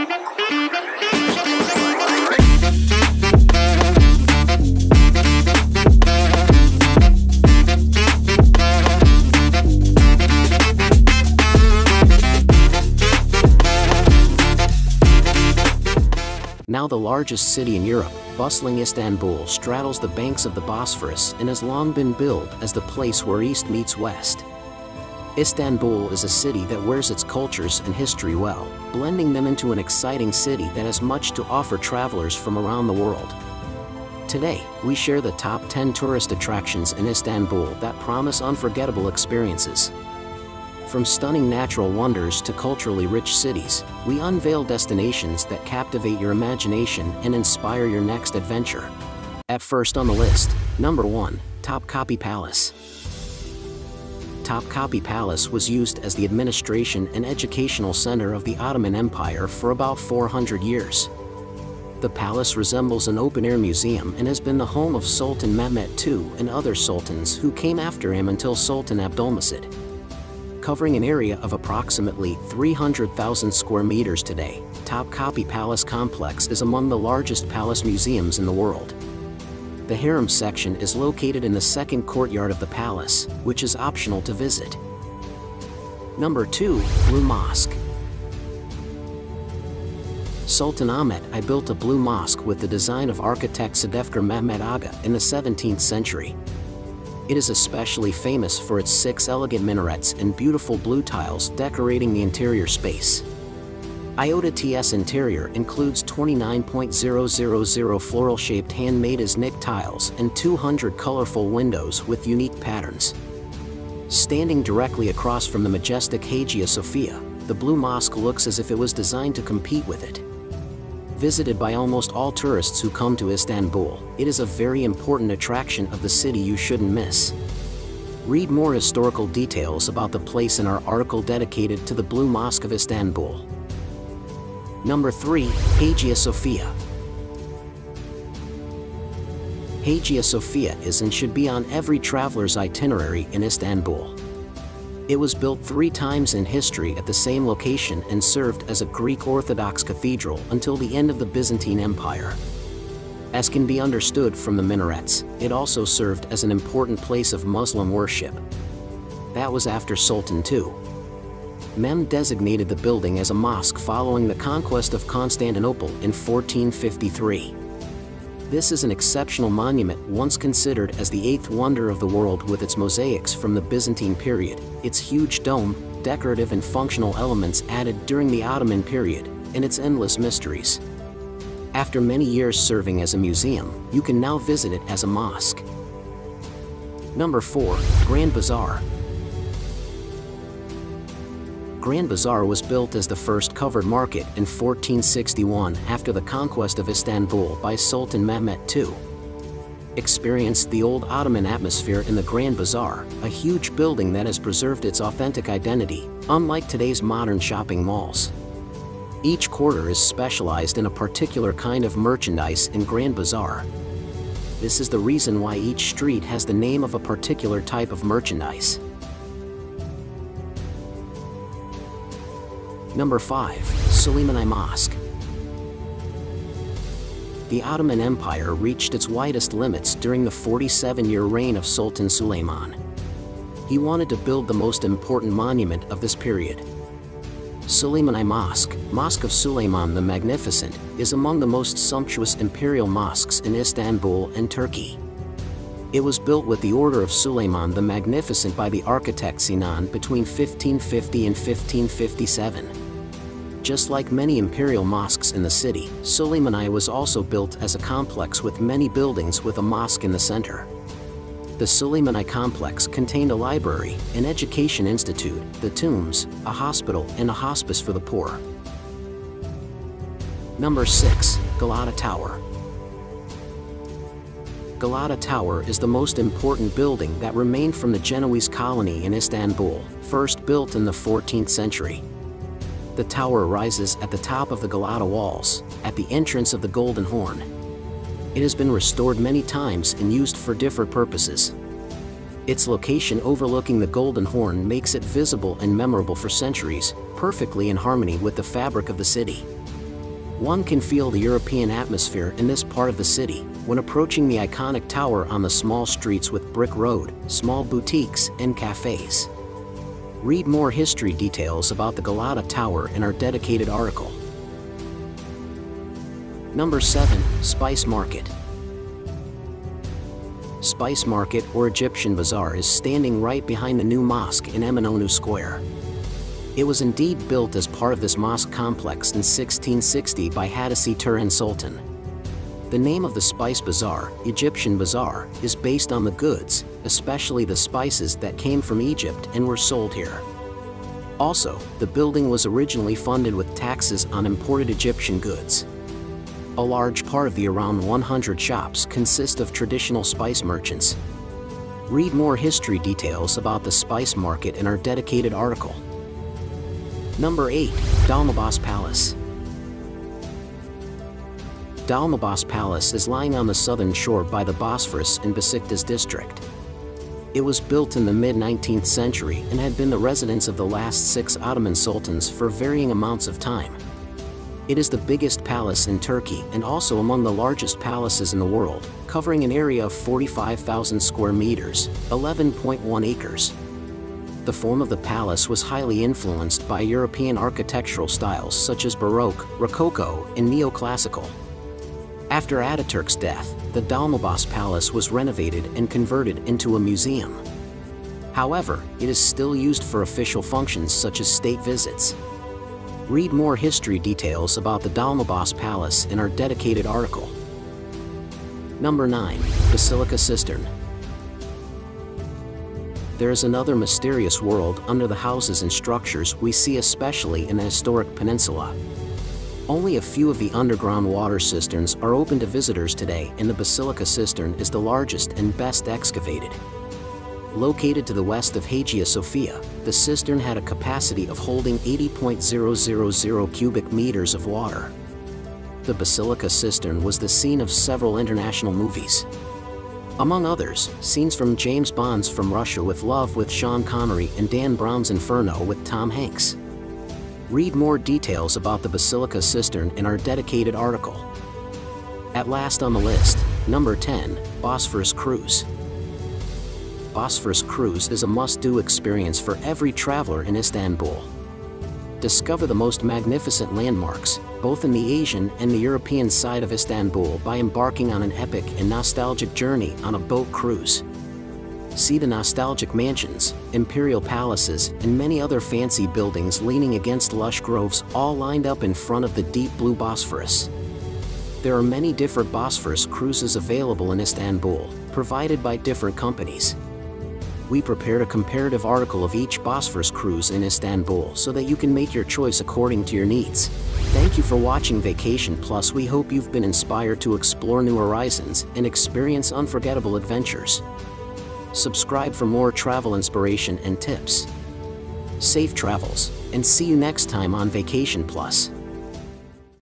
Now the largest city in Europe, bustling Istanbul straddles the banks of the Bosphorus and has long been billed as the place where East meets West. Istanbul is a city that wears its cultures and history well, blending them into an exciting city that has much to offer travelers from around the world. Today, we share the top 10 tourist attractions in Istanbul that promise unforgettable experiences. From stunning natural wonders to culturally rich cities, we unveil destinations that captivate your imagination and inspire your next adventure. At first on the list, number 1, Topkapi Palace. Topkapi Palace was used as the administration and educational center of the Ottoman Empire for about 400 years. The palace resembles an open-air museum and has been the home of Sultan Mehmet II and other sultans who came after him until Sultan Abdülmecid. Covering an area of approximately 300,000 square meters today, Topkapi Palace Complex is among the largest palace museums in the world. The harem section is located in the second courtyard of the palace, which is optional to visit. Number 2, Blue Mosque. Sultan Ahmet I built a blue mosque with the design of architect Sadefkar Mehmet Aga in the 17th century. It is especially famous for its 6 elegant minarets and beautiful blue tiles decorating the interior space. IOTA's interior includes 29.000 floral-shaped handmade Iznik tiles and 200 colorful windows with unique patterns. Standing directly across from the majestic Hagia Sophia, the Blue Mosque looks as if it was designed to compete with it. Visited by almost all tourists who come to Istanbul, it is a very important attraction of the city you shouldn't miss. Read more historical details about the place in our article dedicated to the Blue Mosque of Istanbul. Number 3, Hagia Sophia. Hagia Sophia is and should be on every traveler's itinerary in Istanbul. It was built 3 times in history at the same location and served as a Greek Orthodox cathedral until the end of the Byzantine Empire. As can be understood from the minarets, it also served as an important place of Muslim worship. That was after Sultan II. Mehmed designated the building as a mosque following the conquest of Constantinople in 1453. This is an exceptional monument once considered as the 8th wonder of the world with its mosaics from the Byzantine period, its huge dome, decorative and functional elements added during the Ottoman period, and its endless mysteries. After many years serving as a museum, you can now visit it as a mosque. Number 4, Grand Bazaar. Grand Bazaar was built as the first covered market in 1461 after the conquest of Istanbul by Sultan Mehmet II. Experience the old Ottoman atmosphere in the Grand Bazaar, a huge building that has preserved its authentic identity, unlike today's modern shopping malls. Each quarter is specialized in a particular kind of merchandise in Grand Bazaar. This is the reason why each street has the name of a particular type of merchandise. Number 5, Suleymaniye Mosque. The Ottoman Empire reached its widest limits during the 47-year reign of Sultan Suleiman. He wanted to build the most important monument of this period. Suleymaniye Mosque, Mosque of Suleiman the Magnificent, is among the most sumptuous imperial mosques in Istanbul and Turkey. It was built with the order of Suleiman the Magnificent by the architect Sinan between 1550 and 1557. Just like many imperial mosques in the city, Suleymaniye was also built as a complex with many buildings with a mosque in the center. The Suleymaniye complex contained a library, an education institute, the tombs, a hospital, and a hospice for the poor. Number 6, Galata Tower. Galata Tower is the most important building that remained from the Genoese colony in Istanbul, first built in the 14th century. The tower rises at the top of the Galata walls, at the entrance of the Golden Horn. It has been restored many times and used for different purposes. Its location overlooking the Golden Horn makes it visible and memorable for centuries, perfectly in harmony with the fabric of the city. One can feel the European atmosphere in this part of the city when approaching the iconic tower on the small streets with brick road, small boutiques, and cafes. Read more history details about the Galata Tower in our dedicated article. Number 7. Spice Market. Spice Market, or Egyptian Bazaar, is standing right behind the new mosque in Eminonu Square. It was indeed built as part of this mosque complex in 1660 by Hagia Sophia Sultan. The name of the Spice Bazaar, Egyptian Bazaar, is based on the goods, especially the spices that came from Egypt and were sold here. Also, the building was originally funded with taxes on imported Egyptian goods. A large part of the around 100 shops consist of traditional spice merchants. Read more history details about the spice market in our dedicated article. Number 8. Domos Palace. Domos Palace is lying on the southern shore by the Bosphorus in Besiktas district. It was built in the mid-19th century and had been the residence of the last 6 Ottoman sultans for varying amounts of time. It is the biggest palace in Turkey and also among the largest palaces in the world, covering an area of 45,000 square meters, 11.1 acres. The form of the palace was highly influenced by European architectural styles such as Baroque, Rococo, and Neoclassical. After Ataturk's death, the Domos Palace was renovated and converted into a museum. However, it is still used for official functions such as state visits. Read more history details about the Domos Palace in our dedicated article. Number 9. Basilica Sistern. There is another mysterious world under the houses and structures we see, especially in the historic peninsula. Only a few of the underground water cisterns are open to visitors today, and the Basilica Sistern is the largest and best excavated. Located to the west of Hagia Sophia, the cistern had a capacity of holding 80.000 cubic meters of water. The Basilica Sistern was the scene of several international movies. Among others, scenes from James Bond's From Russia with Love with Sean Connery and Dan Brown's Inferno with Tom Hanks. Read more details about the Basilica Sistern in our dedicated article. At last on the list, number 10, Bosphorus Cruise. Bosphorus Cruise is a must-do experience for every traveler in Istanbul. Discover the most magnificent landmarks, both in the Asian and the European side of Istanbul, by embarking on an epic and nostalgic journey on a boat cruise. See the nostalgic mansions, imperial palaces, and many other fancy buildings leaning against lush groves, all lined up in front of the deep blue Bosphorus. There are many different Bosphorus cruises available in Istanbul, provided by different companies. We prepared a comparative article of each Bosphorus cruise in Istanbul so that you can make your choice according to your needs. Thank you for watching Vacation Plus. We hope you've been inspired to explore new horizons and experience unforgettable adventures. Subscribe for more travel inspiration and tips. Safe travels, and see you next time on Vacation Plus.